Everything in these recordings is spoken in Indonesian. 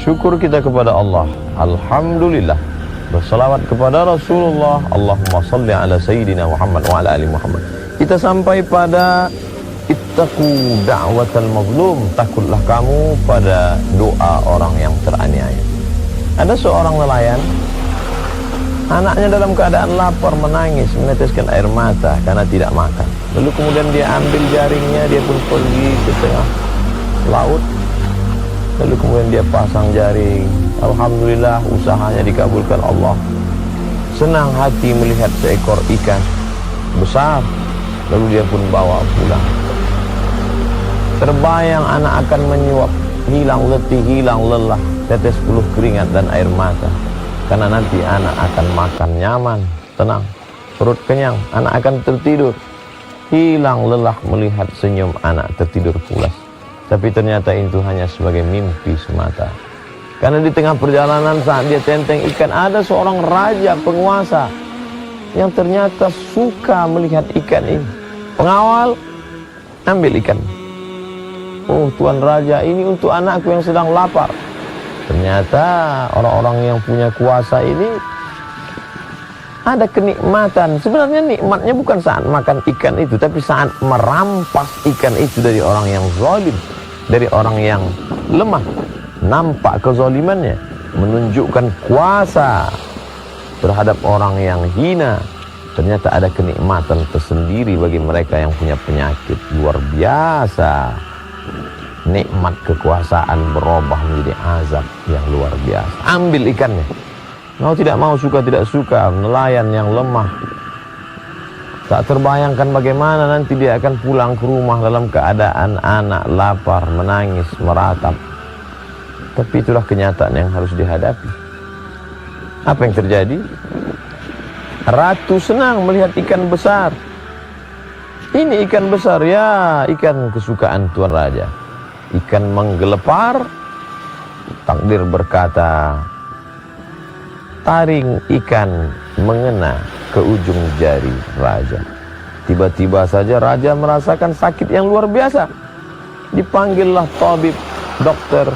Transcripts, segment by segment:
bersyukur kita kepada Allah, alhamdulillah, bersalawat kepada Rasulullah, Allahumma salli ala Sayyidina Muhammad wa ala ali Muhammad. Kita sampai pada ittaqu da'watal mazlum, takutlah kamu pada doa orang yang teraniaya. Ada seorang nelayan, anaknya dalam keadaan lapar, menangis, meneteskan air mata karena tidak makan. Lalu kemudian dia ambil jaringnya, dia pun pergi ke tengah laut. Lalu kemudian dia pasang jaring. Alhamdulillah, usahanya dikabulkan Allah. Senang hati melihat seekor ikan besar. Lalu dia pun bawa pulang. Terbayang anak akan menyuap, hilang letih, hilang lelah, tetes peluh keringat dan air mata. Karena nanti anak akan makan nyaman, tenang, perut kenyang, anak akan tertidur. Hilang lelah melihat senyum anak tertidur pulas. Tapi ternyata itu hanya sebagai mimpi semata. Karena di tengah perjalanan saat dia tenteng ikan, ada seorang raja penguasa yang ternyata suka melihat ikan ini. Pengawal, ambil ikan. Oh, Tuan Raja, ini untuk anakku yang sedang lapar. Ternyata orang-orang yang punya kuasa ini ada kenikmatan. Sebenarnya nikmatnya bukan saat makan ikan itu, tapi saat merampas ikan itu dari orang yang zalim, dari orang yang lemah. Nampak kezalimannya, menunjukkan kuasa terhadap orang yang hina. Ternyata ada kenikmatan tersendiri bagi mereka yang punya penyakit luar biasa. Nikmat kekuasaan berubah menjadi azab yang luar biasa. Ambil ikannya. Mau tidak mau, suka tidak suka, nelayan yang lemah. Tak terbayangkan bagaimana nanti dia akan pulang ke rumah dalam keadaan anak lapar, menangis, meratap. Tapi itulah kenyataan yang harus dihadapi. Apa yang terjadi? Ratu senang melihat ikan besar. Ini ikan besar, ya, ikan kesukaan Tuan Raja. Ikan menggelepar. Takdir berkata, taring ikan mengena ke ujung jari raja. Tiba-tiba saja raja merasakan sakit yang luar biasa. Dipanggillah tabib, dokter,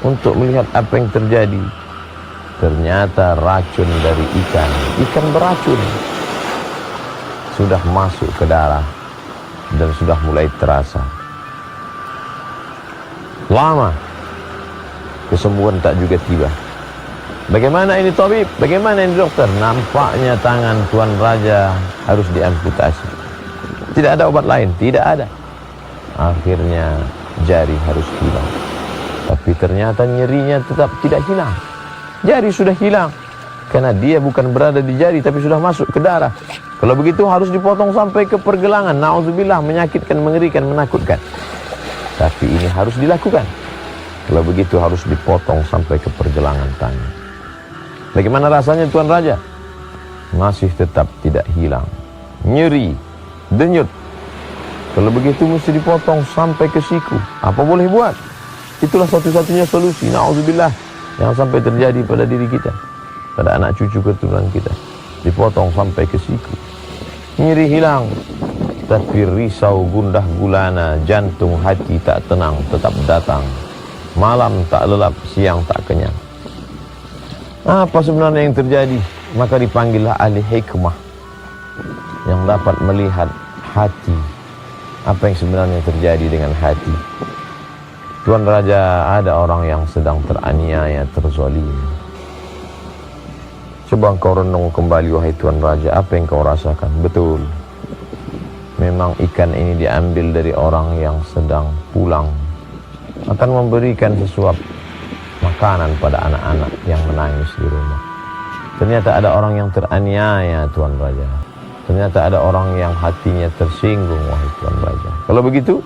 untuk melihat apa yang terjadi. Ternyata racun dari ikan beracun, sudah masuk ke darah dan sudah mulai terasa. Lama kesembuhan tak juga tiba. Bagaimana ini tabib? Bagaimana ini dokter? Nampaknya tangan Tuan Raja harus diamputasi. Tidak ada obat lain, tidak ada. Akhirnya jari harus hilang. Tapi ternyata nyerinya tetap tidak hilang. Jari sudah hilang karena dia bukan berada di jari tapi sudah masuk ke darah. Kalau begitu harus dipotong sampai ke pergelangan. Nauzubillah, menyakitkan, mengerikan, menakutkan. Tapi ini harus dilakukan. Kalau begitu harus dipotong sampai ke pergelangan tangan. Bagaimana rasanya Tuan Raja? Masih tetap tidak hilang. Nyeri, denyut. Kalau begitu mesti dipotong sampai ke siku. Apa boleh buat? Itulah satu-satunya solusi. Nauzubillah, yang sampai terjadi pada diri kita, pada anak cucu keturunan kita. Dipotong sampai ke siku. Nyeri hilang, tapi risau, gundah gulana, jantung, hati tak tenang, tetap datang. Malam tak lelap, siang tak kenyang. Apa sebenarnya yang terjadi? Maka dipanggillah ahli hikmah yang dapat melihat hati. Apa yang sebenarnya terjadi dengan hati? Tuan Raja, ada orang yang sedang teraniaya, terzalimi. Coba engkau renung kembali, wahai Tuan Raja, apa yang kau rasakan? Betul, memang ikan ini diambil dari orang yang sedang pulang, akan memberikan sesuap makanan pada anak-anak yang menangis di rumah. Ternyata ada orang yang teraniaya, Tuan Raja. Ternyata ada orang yang hatinya tersinggung, wahai Tuan Raja. Kalau begitu,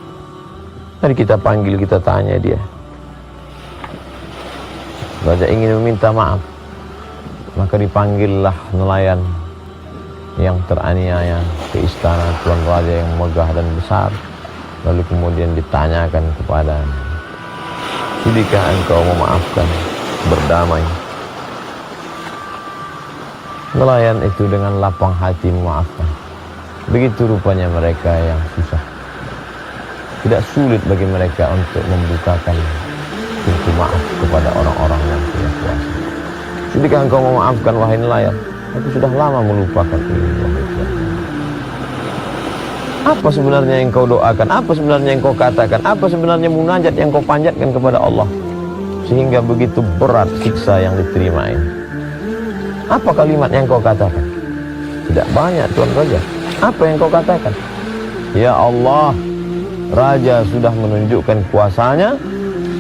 mari kita panggil, kita tanya dia. Raja ingin meminta maaf. Maka dipanggillah nelayan yang teraniaya ke istana Tuan Raja yang megah dan besar. Lalu kemudian ditanyakan kepadanya, sudikah engkau memaafkan, berdamai? Nelayan itu dengan lapang hati memaafkan. Begitu rupanya mereka yang susah. Tidak sulit bagi mereka untuk membukakan pintu maaf kepada orang-orang yang punya kuasa. Sudahkah engkau memaafkan wahai nelayan? Aku sudah lama melupakan ini wahai Tuhan. Apa sebenarnya yang kau doakan? Apa sebenarnya yang kau katakan? Apa sebenarnya munajat yang kau panjatkan kepada Allah sehingga begitu berat siksa yang diterima ini? Apa kalimat yang kau katakan? Tidak banyak Tuan Raja. Apa yang kau katakan? Ya Allah, Raja sudah menunjukkan kuasanya,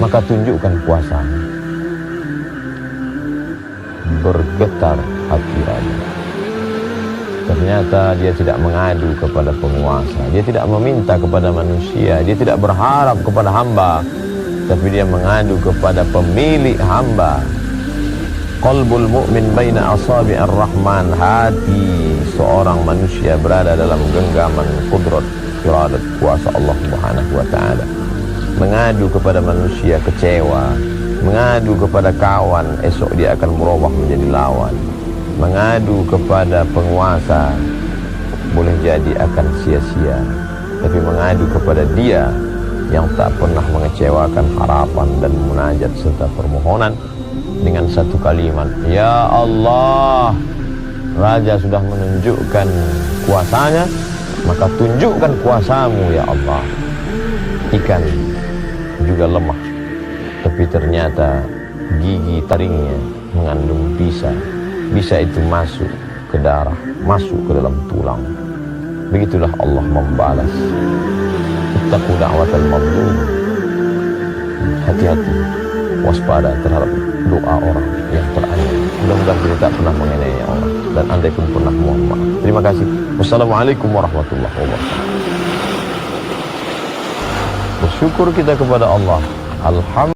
maka tunjukkan kuasanya. Bergetar hati Raja. Ternyata dia tidak mengadu kepada penguasa, dia tidak meminta kepada manusia, dia tidak berharap kepada hamba, tapi dia mengadu kepada pemilik hamba. Qalbul mu'min baina asabi'ir rahman, hati seorang manusia berada dalam genggaman qudrat iradat kuasa Allah Subhanahu wa taala. Mengadu kepada manusia kecewa, mengadu kepada kawan esok dia akan berubah menjadi lawan. Mengadu kepada penguasa boleh jadi akan sia-sia, tapi mengadu kepada dia yang tak pernah mengecewakan harapan dan munajat serta permohonan dengan satu kalimat, ya Allah, Raja sudah menunjukkan kuasanya, maka tunjukkan kuasamu ya Allah. Ikan juga lemah, tapi ternyata gigi taringnya mengandung bisa. Bisa itu masuk ke darah, masuk ke dalam tulang. Begitulah Allah membalas. Ittaqu da'watal mazlum. Hati-hati, waspada terhadap doa orang yang teraniaya. Mudah-mudahan kita tak pernah menganiaya orang, dan andai pun pernah mohon maaf. Terima kasih. Wassalamualaikum warahmatullahi wabarakatuh. Bersyukur kita kepada Allah. Alhamdulillah.